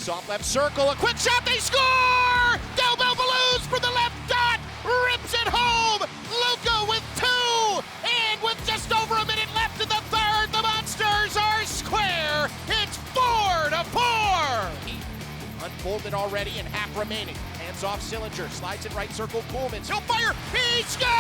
Face-off left circle, a quick shot, they score! Del Bell Blues for the left dot, rips it home! Luka with two! And with just over a minute left in the third, the Monsters are square! It's 4-4! Unfolded already and half remaining. Hands off Sillinger, slides in right circle, Kuhlman, he'll fire, he scores!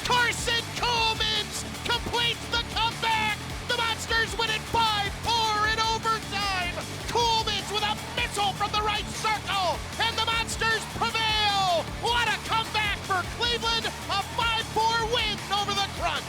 Carson Kuhlman completes the comeback! The Monsters win it 5-4 in overtime! Kuhlman with a missile from the right circle, and the Monsters prevail! What a comeback for Cleveland! A 5-4 win over the Crunch!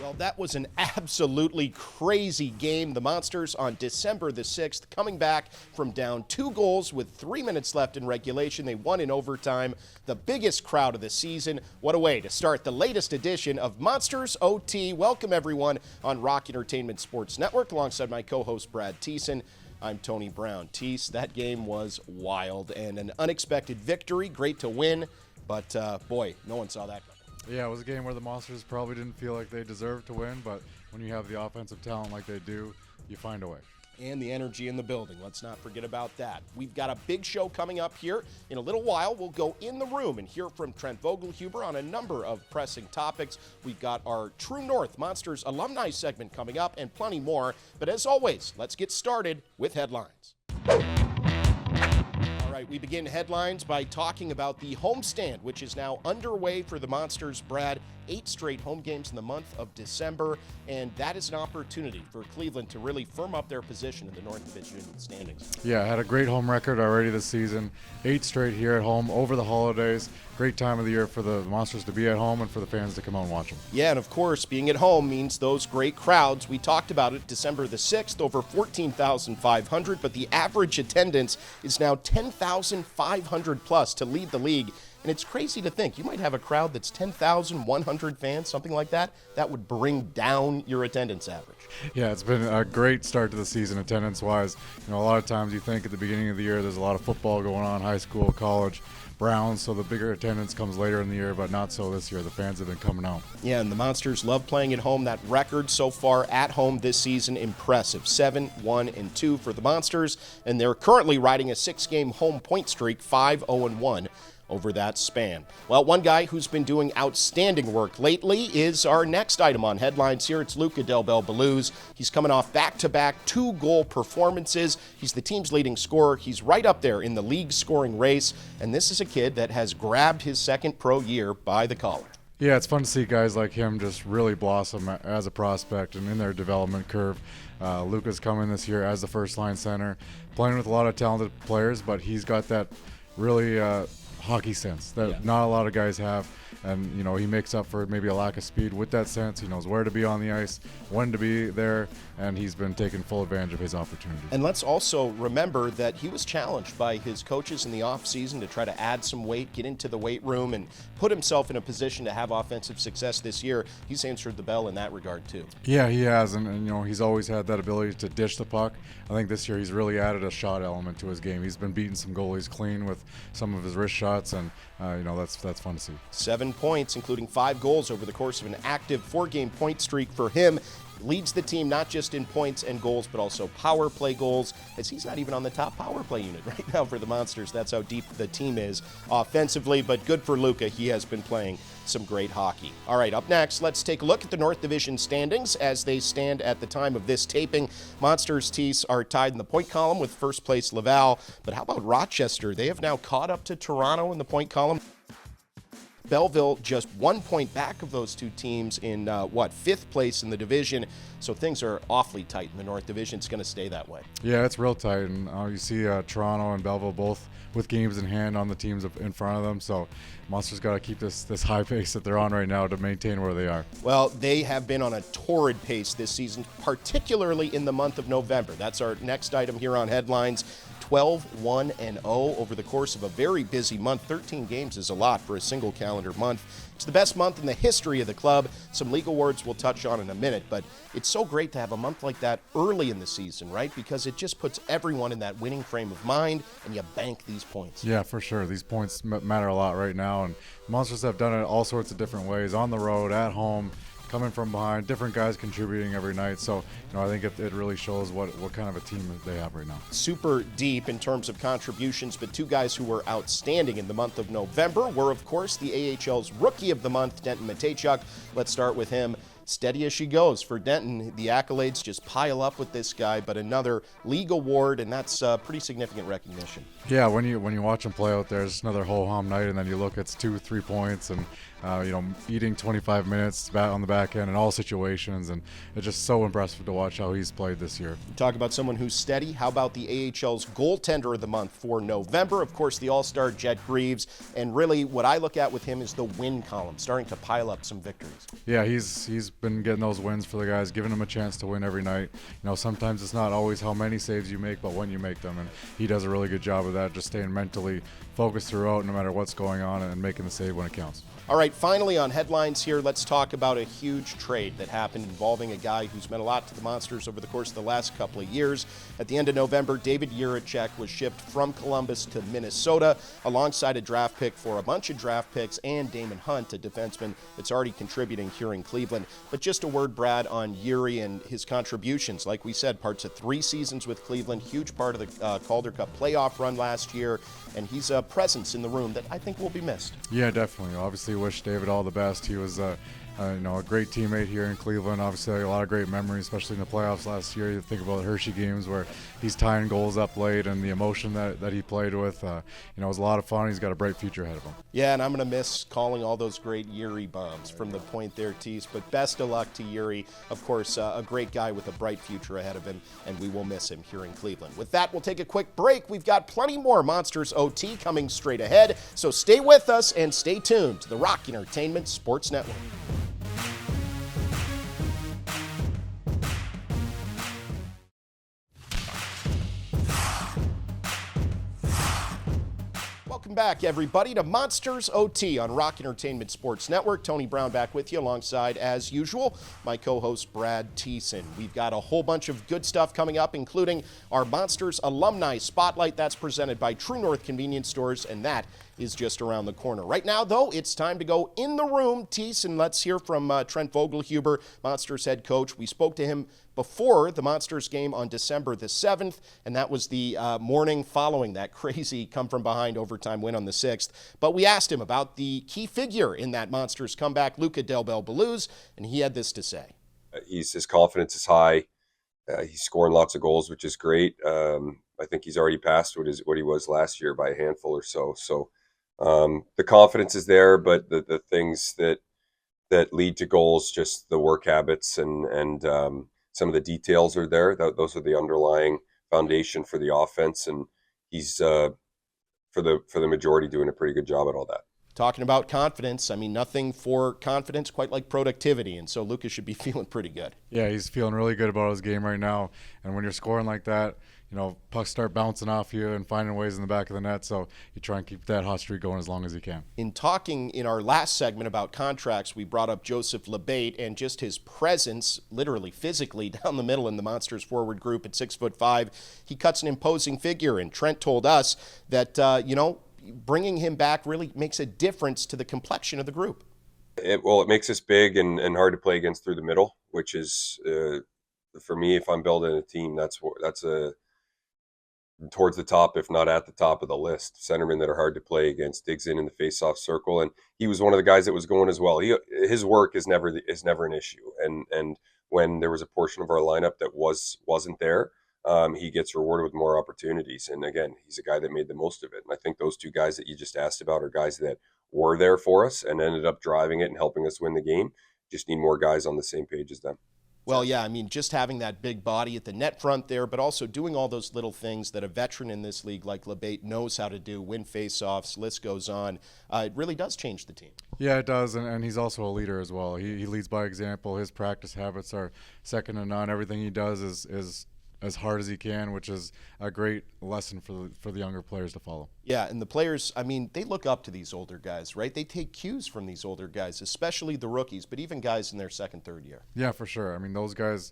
Well, that was an absolutely crazy game. The Monsters on December the 6th coming back from down 2 goals with 3 minutes left in regulation. They won in overtime. The biggest crowd of the season. What a way to start the latest edition of Monsters OT. Welcome, everyone, on Rock Entertainment Sports Network alongside my co-host Brad Thiessen. I'm Tony Brown. Tease, that game was wild and an unexpected victory. Great to win, but boy, no one saw that coming. Yeah, it was a game where the Monsters probably didn't feel like they deserved to win, but when you have the offensive talent like they do, you find a way. And the energy in the building. Let's not forget about that. We've got a big show coming up here. In a little while, we'll go in the room and hear from Trent Vogelhuber on a number of pressing topics. We've got our True North Monsters alumni segment coming up and plenty more. But as always, let's get started with headlines. All right, we begin headlines by talking about the homestand, which is now underway for the Monsters. Brad, 8 straight home games in the month of December, and that is an opportunity for Cleveland to really firm up their position in the North Division standings. Yeah, had a great home record already this season. 8 straight here at home over the holidays. Great time of the year for the Monsters to be at home and for the fans to come out and watch them. Yeah, and of course, being at home means those great crowds. We talked about it December the 6th, over 14,500, but the average attendance is now 10,500 plus to lead the league. And it's crazy to think you might have a crowd that's 10,100 fans, something like that. That would bring down your attendance average. Yeah, it's been a great start to the season attendance-wise. You know, a lot of times you think at the beginning of the year there's a lot of football going on, high school, college, Browns, so the bigger attendance comes later in the year, but not so this year. The fans have been coming out. Yeah, and the Monsters love playing at home. That record so far at home this season, impressive. 7-1-2 for the Monsters, and they're currently riding a 6-game home point streak, 5-0-1. Over that span. Well, one guy who's been doing outstanding work lately is our next item on headlines here. It's Luka Del Bell Blues. He's coming off back-to-back 2-goal performances. He's the team's leading scorer. He's right up there in the league scoring race, and this is a kid that has grabbed his second pro year by the collar. Yeah, it's fun to see guys like him just really blossom as a prospect and in their development curve. Luka's coming this year as the first-line center, playing with a lot of talented players, but he's got that really hockey sense that not a lot of guys have, and you know, he makes up for maybe a lack of speed with that sense. He knows where to be on the ice, when to be there, and he's been taking full advantage of his opportunity. And let's also remember that he was challenged by his coaches in the offseason to try to add some weight, get into the weight room, and put himself in a position to have offensive success this year. He's answered the bell in that regard too. Yeah, he has, and you know, he's always had that ability to dish the puck. I think this year he's really added a shot element to his game. He's been beating some goalies clean with some of his wrist shots, and you know, that's fun to see. 7 points, including 5 goals over the course of an active 4-game point streak for him. Leads the team not just in points and goals, but also power play goals, as he's not even on the top power play unit right now for the Monsters. That's how deep the team is offensively, but good for Luka. He has been playing some great hockey. All right, up next, let's take a look at the North Division standings as they stand at the time of this taping. Monsters Tees are tied in the point column with first place Laval, but how about Rochester? They have now caught up to Toronto in the point column. Belleville just 1 point back of those two teams in, fifth place in the division. So things are awfully tight in the North Division. It's going to stay that way. Yeah, it's real tight. And you see Toronto and Belleville both with games in hand on the teams in front of them. So Monsters got to keep this high pace that they're on right now to maintain where they are. Well, they have been on a torrid pace this season, particularly in the month of November. That's our next item here on Headlines. 12-1-0 over the course of a very busy month. 13 games is a lot for a single calendar month. It's the best month in the history of the club. Some league awards we'll touch on in a minute, but it's so great to have a month like that early in the season, right? Because it just puts everyone in that winning frame of mind, and you bank these points. Yeah, for sure. These points matter a lot right now, and Monsters have done it all sorts of different ways, on the road, at home, coming from behind, different guys contributing every night. So, I think it really shows what kind of a team they have right now. Super deep in terms of contributions, but two guys who were outstanding in the month of November were, of course, the AHL's Rookie of the Month, Denton Matejchuk. Let's start with him. Steady as she goes for Denton. The accolades just pile up with this guy, but another league award, and that's pretty significant recognition. Yeah, when you watch him play out there, it's another ho-hum night, and then you look, it's 2-3 points, and eating 25 minutes on the back end in all situations, and it's just so impressive to watch how he's played this year. Talk about someone who's steady. How about the AHL's goaltender of the month for November? Of course, the all-star Jet Greaves, and really what I look at with him is the win column, starting to pile up some victories. Yeah, he's been getting those wins for the guys, giving them a chance to win every night. Sometimes it's not always how many saves you make, but when you make them, and he does a really good job of that, just staying mentally focused throughout no matter what's going on and making the save when it counts. All right, finally on headlines here, let's talk about a huge trade that happened involving a guy who's meant a lot to the Monsters over the course of the last couple of years. At the end of November, David Jiricek was shipped from Columbus to Minnesota alongside a draft pick for a bunch of draft picks and Damon Hunt, a defenseman that's already contributing here in Cleveland. But just a word, Brad, on Yuri and his contributions. Like we said, parts of 3 seasons with Cleveland, huge part of the Calder Cup playoff run last year, and he's a presence in the room that I think will be missed. Yeah, definitely. Obviously, wish David all the best. He was a great teammate here in Cleveland. Obviously, a lot of great memories, especially in the playoffs last year. You think about Hershey games where he's tying goals up late, and the emotion that he played with. It was a lot of fun. He's got a bright future ahead of him. Yeah, and I'm going to miss calling all those great Yuri bombs from the point there, Tease. But best of luck to Yuri. Of course, a great guy with a bright future ahead of him, and we will miss him here in Cleveland. With that, we'll take a quick break. We've got plenty more Monsters OT coming straight ahead, so stay with us and stay tuned to the Rock Entertainment Sports Network. Welcome back, everybody, to Monsters OT on Rock Entertainment Sports Network. Tony Brown back with you alongside, as usual, my co-host Brad Thiessen. We've got a whole bunch of good stuff coming up, including our Monsters Alumni Spotlight. That's presented by True North Convenience Stores, and that is just around the corner. Right now, though, it's time to go in the room, Thiessen. Let's hear from Trent Vogelhuber, Monsters head coach. We spoke to him before the Monsters game on December the 7th, and that was the morning following that crazy come-from-behind overtime win on the 6th. But we asked him about the key figure in that Monsters comeback, Luca Del Bel-Belluz, and he had this to say. His confidence is high. He's scoring lots of goals, which is great. I think he's already passed what he was last year by a handful or so. So the confidence is there, but the things that lead to goals, just the work habits and some of the details are there. Those are the underlying foundation for the offense, and he's for the majority doing a pretty good job at all that. Talking about confidence, I mean, nothing for confidence quite like productivity, and so Lucas should be feeling pretty good. Yeah, he's feeling really good about his game right now, and when you're scoring like that, pucks start bouncing off you and finding ways in the back of the net, so you try and keep that hot streak going as long as you can. In talking in our last segment about contracts, we brought up Joseph Labate and just his presence, literally physically, down the middle in the Monsters forward group at 6'5". He cuts an imposing figure, and Trent told us that, bringing him back really makes a difference to the complexion of the group. It makes us big and hard to play against through the middle, which is, for me, if I'm building a team, that's towards the top, if not at the top of the list. Centermen that are hard to play against, digs in the face-off circle, and he was one of the guys that was going as well. His work is never an issue, and when there was a portion of our lineup that wasn't there, he gets rewarded with more opportunities. And again, he's a guy that made the most of it. And I think those two guys that you just asked about are guys that were there for us and ended up driving it and helping us win the game. Just need more guys on the same page as them. Well, yeah, I mean, just having that big body at the net front there, but also doing all those little things that a veteran in this league like Labate knows how to do, win face-offs, list goes on. It really does change the team. Yeah, it does, and he's also a leader as well. He leads by example. His practice habits are second to none. Everything he does is as hard as he can, which is a great lesson for the younger players to follow. Yeah, and the players, I mean, they look up to these older guys, right? They take cues from these older guys, especially the rookies, but even guys in their second, third year. Yeah, for sure. I mean, those guys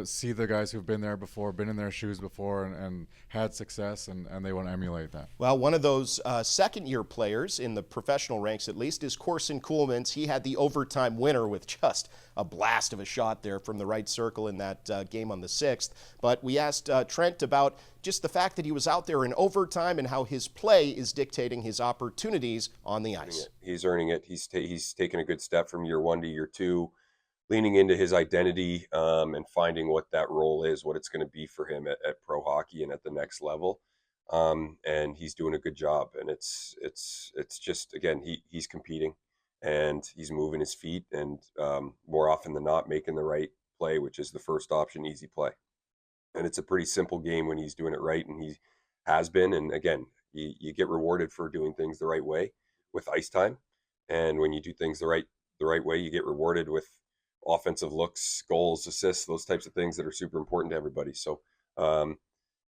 see the guys who've been there before, been in their shoes before, and had success, and they want to emulate that. Well, one of those second-year players, in the professional ranks at least, is Corson Kuhlmans. He had the overtime winner with just a blast of a shot there from the right circle in that game on the 6th. But we asked Trent about just the fact that he was out there in overtime and how his play is dictating his opportunities on the ice. He's earning it. He's taken a good step from year 1 to year 2, leaning into his identity and finding what that role is, what it's going to be for him at pro hockey and at the next level. And he's doing a good job. And it's just, again, he's competing and he's moving his feet and more often than not making the right play, which is the first option, easy play. And it's a pretty simple game when he's doing it right, and he has been. And again, you get rewarded for doing things the right way with ice time. And when you do things the right way, you get rewarded with offensive looks, goals, assists, those types of things that are super important to everybody. So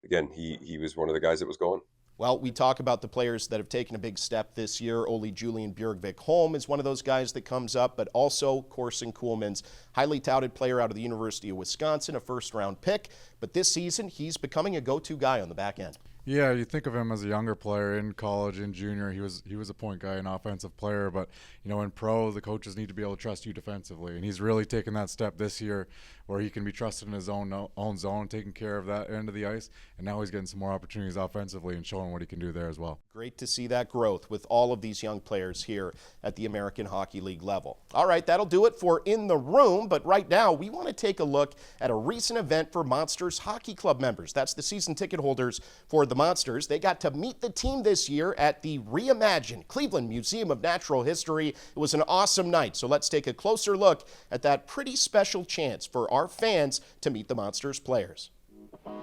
again, he was one of the guys that was going. Well, we talk about the players that have taken a big step this year. Ole Julian Bjorgvik-Holm is one of those guys that comes up, but also Corson Kuhlmans, highly touted player out of the University of Wisconsin, a first-round pick. But this season, he's becoming a go-to guy on the back end. Yeah, you think of him as a younger player in college, in junior. He was a point guy, an offensive player, but in pro, the coaches need to be able to trust you defensively, and he's really taken that step this year, where he can be trusted in his own zone, taking care of that end of the ice, and now he's getting some more opportunities offensively and showing what he can do there as well. Great to see that growth with all of these young players here at the American Hockey League level. All right, that'll do it for In the Room, but right now we want to take a look at a recent event for Monsters Hockey Club members. That's the season ticket holders for the Monsters. They got to meet the team this year at the reimagined Cleveland Museum of Natural History. It was an awesome night, so let's take a closer look at that pretty special chance for our fans to meet the Monsters players. Well,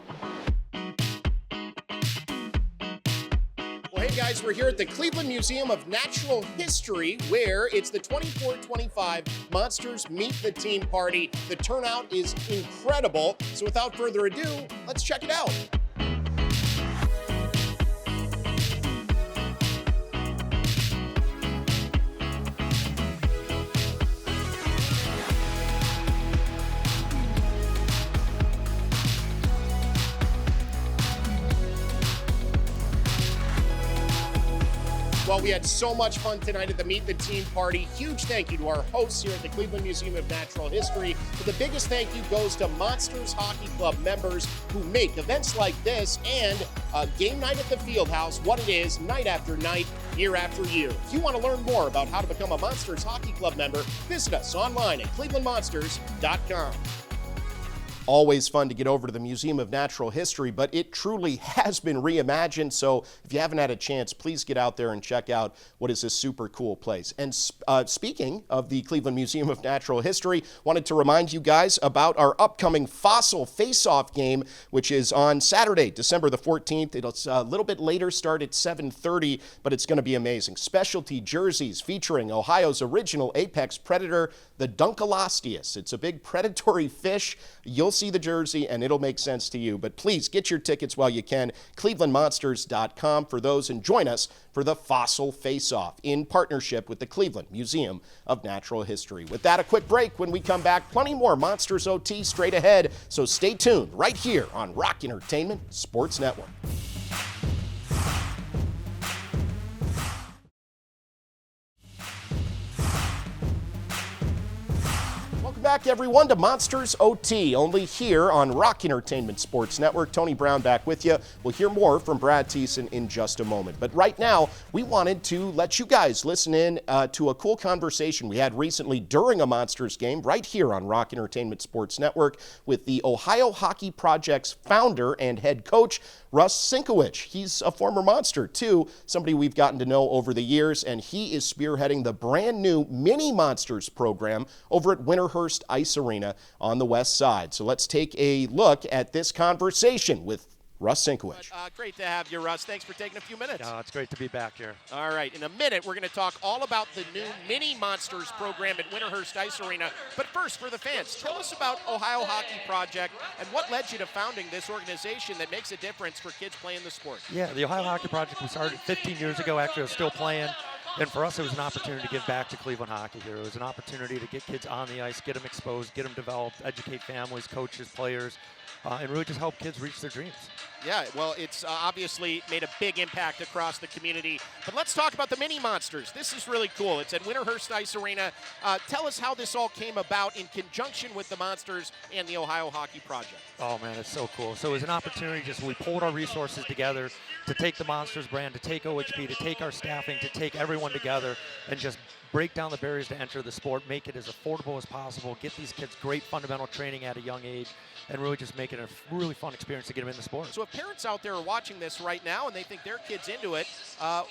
hey guys, we're here at the Cleveland Museum of Natural History, where it's the 24-25 Monsters Meet the Team party. The turnout is incredible, so without further ado, let's check it out. Well, we had so much fun tonight at the Meet the Team party. Huge thank you to our hosts here at the Cleveland Museum of Natural History. But the biggest thank you goes to Monsters Hockey Club members who make events like this and game night at the Fieldhouse what it is night after night, year after year. If you want to learn more about how to become a Monsters Hockey Club member, visit us online at clevelandmonsters.com. Always fun to get over to the Museum of Natural History, but it truly has been reimagined. So if you haven't had a chance, please get out there and check out what is this super cool place. And speaking of the Cleveland Museum of Natural History, wanted to remind you guys about our upcoming Fossil Face-Off game, which is on Saturday, December the 14th. It'll a little bit later start at 7:30, but it's going to be amazing. Specialty jerseys featuring Ohio's original apex predator, the Dunkleosteus. It's a big predatory fish. You'll see the jersey and it'll make sense to you. But please get your tickets while you can. clevelandmonsters.com for those, and join us for the Fossil Face-Off in partnership with the Cleveland Museum of Natural History. With that, a quick break. When we come back, plenty more Monsters OT straight ahead. So stay tuned right here on Rock Entertainment Sports Network. Welcome back, everyone, to Monsters OT, only here on Rock Entertainment Sports Network. Tony Brown back with you. We'll hear more from Brad Thiessen in just a moment. But right now, we wanted to let you guys listen in to a cool conversation we had recently during a Monsters game right here on Rock Entertainment Sports Network with the Ohio Hockey Project's founder and head coach, Russ Sienkiewicz. He's a former Monster, too, somebody we've gotten to know over the years, and he is spearheading the brand new Mini Monsters program over at Winterhurst Ice Arena on the west side. So let's take a look at this conversation with Russ Sienkiewicz. Great to have you, Russ. Thanks for taking a few minutes. It's great to be back here. All right, in a minute, we're going to talk all about the new Mini Monsters program at Winterhurst Ice Arena. But first, for the fans, tell us about Ohio Hockey Project and what led you to founding this organization that makes a difference for kids playing the sport. Yeah, the Ohio Hockey Project, we started 15 years ago. Actually, I was still playing. And for us, it was an opportunity to give back to Cleveland hockey here. It was an opportunity to get kids on the ice, get them exposed, get them developed, educate families, coaches, players, and really just help kids reach their dreams. Yeah, well, it's obviously made a big impact across the community. But let's talk about the Mini Monsters. This is really cool. It's at Winterhurst Ice Arena. Tell us how this all came about in conjunction with the Monsters and the Ohio Hockey Project. Oh, man, it's so cool. So it was an opportunity just we pulled our resources together to take the Monsters brand, to take OHP, to take our staffing, to take everyone together and just break down the barriers to enter the sport, make it as affordable as possible, get these kids great fundamental training at a young age, and really just make it a really fun experience to get them in the sport. So if parents out there are watching this right now and they think their kid's into it,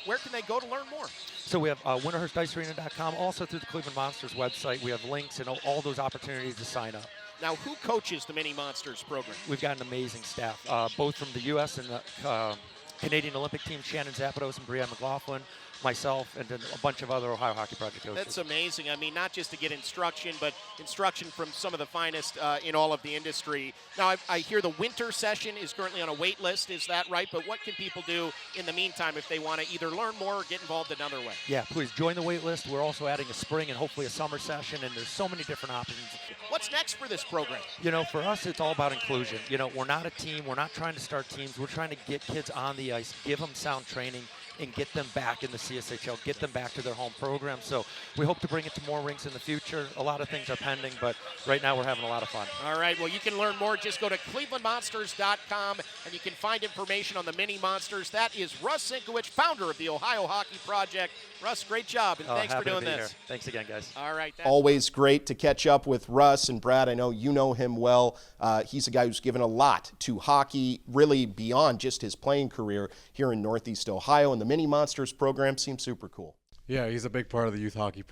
where can they go to learn more? So we have winterhursticearena.com. Also through the Cleveland Monsters website, we have links and all those opportunities to sign up. Now, who coaches the Mini Monsters program? We've got an amazing staff, both from the U.S. and the Canadian Olympic team, Shannon Zapados and Brianne McLaughlin, myself, and then a bunch of other Ohio Hockey Project coaches. That's amazing. I mean, not just to get instruction, but instruction from some of the finest in all of the industry. Now, I hear the winter session is currently on a wait list. Is that right? But what can people do in the meantime if they want to either learn more or get involved another way? Yeah, please join the wait list. We're also adding a spring and hopefully a summer session, and there's so many different options. What's next for this program? You know, for us, it's all about inclusion. You know, we're not a team. We're not trying to start teams. We're trying to get kids on the ice, give them sound training, and get them back in the CSHL, get them back to their home program. So we hope to bring it to more rinks in the future. A lot of things are pending, but right now we're having a lot of fun. All right, well, you can learn more. Just go to clevelandmonsters.com, and you can find information on the Mini Monsters. That is Russ Sienkiewicz, founder of the Ohio Hockey Project. Russ, great job, and thanks for doing this. Here. Thanks again, guys. All right. Always great to catch up with Russ. And Brad, I know you know him well. He's a guy who's given a lot to hockey, really beyond just his playing career here in Northeast Ohio. And the Mini Monsters program seems super cool. Yeah, he's a big part of the youth hockey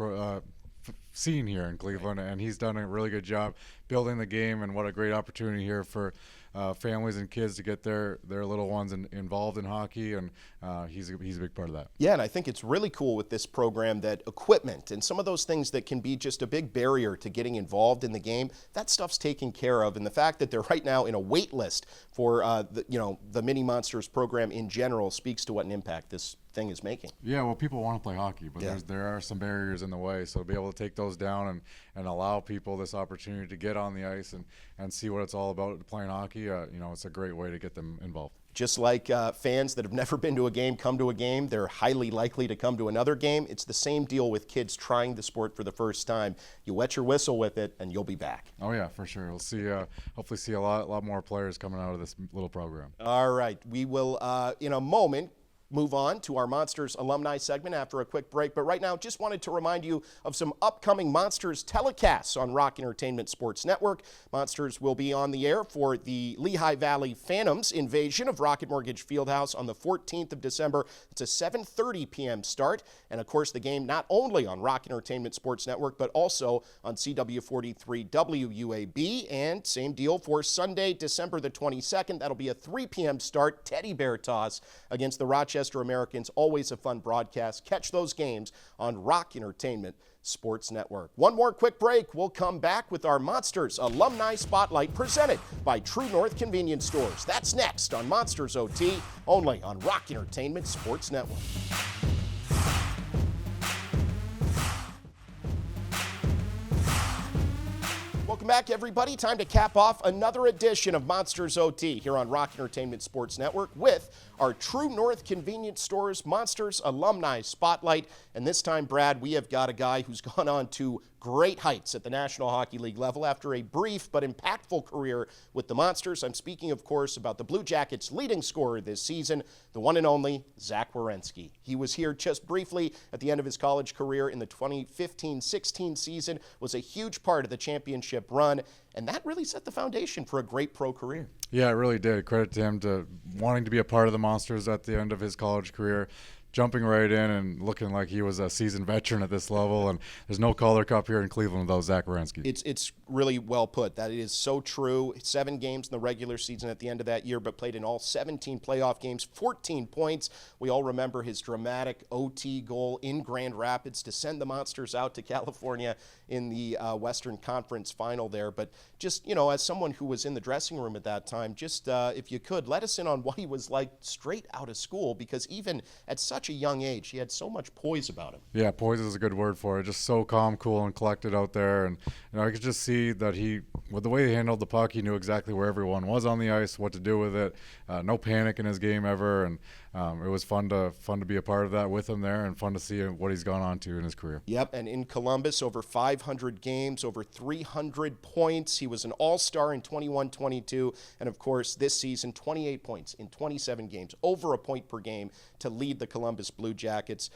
scene here in Cleveland, and he's done a really good job building the game. And what a great opportunity here for families and kids to get their little ones involved in hockey, and he's a big part of that. Yeah, and I think it's really cool with this program that equipment and some of those things that can be just a big barrier to getting involved in the game, that stuff's taken care of. And the fact that they're right now in a wait list for the Mini Monsters program in general speaks to what an impact this thing is making. Yeah, well, people want to play hockey, but there are some barriers in the way. So to be able to take those down and allow people this opportunity to get on the ice and see what it's all about playing hockey, it's a great way to get them involved. Just like fans that have never been to a game come to a game, they're highly likely to come to another game. It's the same deal with kids trying the sport for the first time. You wet your whistle with it, and you'll be back. Oh yeah, for sure. We'll see. Hopefully, see a lot more players coming out of this little program. All right, we will in a moment move on to our Monsters alumni segment after a quick break. But right now, just wanted to remind you of some upcoming Monsters telecasts on Rock Entertainment Sports Network. Monsters will be on the air for the Lehigh Valley Phantoms invasion of Rocket Mortgage Fieldhouse on the 14th of December. It's a 7:30 p.m. start. And of course, the game not only on Rock Entertainment Sports Network, but also on CW43 WUAB. And same deal for Sunday, December the 22nd. That'll be a 3 p.m. start. Teddy Bear toss against the Rochester Americans. Always a fun broadcast. Catch those games on Rock Entertainment Sports Network. One more quick break. We'll come back with our Monsters Alumni Spotlight presented by True North Convenience Stores. That's next on Monsters OT, only on Rock Entertainment Sports Network. Welcome back, everybody. Time to cap off another edition of Monsters OT here on Rock Entertainment Sports Network with our True North Convenience Stores Monsters Alumni Spotlight. And this time, Brad, we have got a guy who's gone on to great heights at the National Hockey League level after a brief but impactful career with the Monsters. I'm speaking, of course, about the Blue Jackets' leading scorer this season, the one and only Zach Werenski. He was here just briefly at the end of his college career in the 2015-16 season, was a huge part of the championship run, and that really set the foundation for a great pro career. Yeah, it really did. Credit to him to wanting to be a part of the Monsters at the end of his college career. jumping right in and looking like he was a seasoned veteran at this level. And there's no Calder Cup here in Cleveland without Zach Werenski. It's really well put. That is so true. 7 games in the regular season at the end of that year, but played in all 17 playoff games, 14 points. We all remember his dramatic OT goal in Grand Rapids to send the Monsters out to California in the Western Conference final there. But just, as someone who was in the dressing room at that time, just if you could, let us in on what he was like straight out of school, because even at such a young age, he had so much poise about him. Yeah, poise is a good word for it. Just so calm, cool, and collected out there. And I could just see that with the way he handled the puck, he knew exactly where everyone was on the ice, what to do with it. No panic in his game ever, and it was fun to be a part of that with him there, and fun to see what he's gone on to in his career. Yep, and in Columbus, over 500 games, over 300 points. He was an all-star in 21-22, and of course, this season, 28 points in 27 games, over a point per game to lead the Columbus Blue Jackets.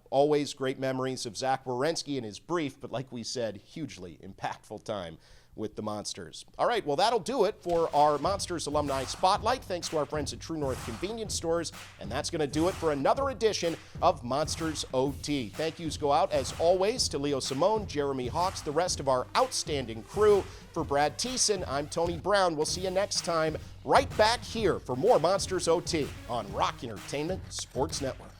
Always great memories of Zach Werenski in his brief, but like we said, hugely impactful time with the Monsters. All right, well, that'll do it for our Monsters Alumni Spotlight. Thanks to our friends at True North Convenience Stores, and that's going to do it for another edition of Monsters OT. Thank yous go out, as always, to Leo Simone, Jeremy Hawks, the rest of our outstanding crew. For Brad Thiessen, I'm Tony Brown. We'll see you next time right back here for more Monsters OT on Rock Entertainment Sports Network.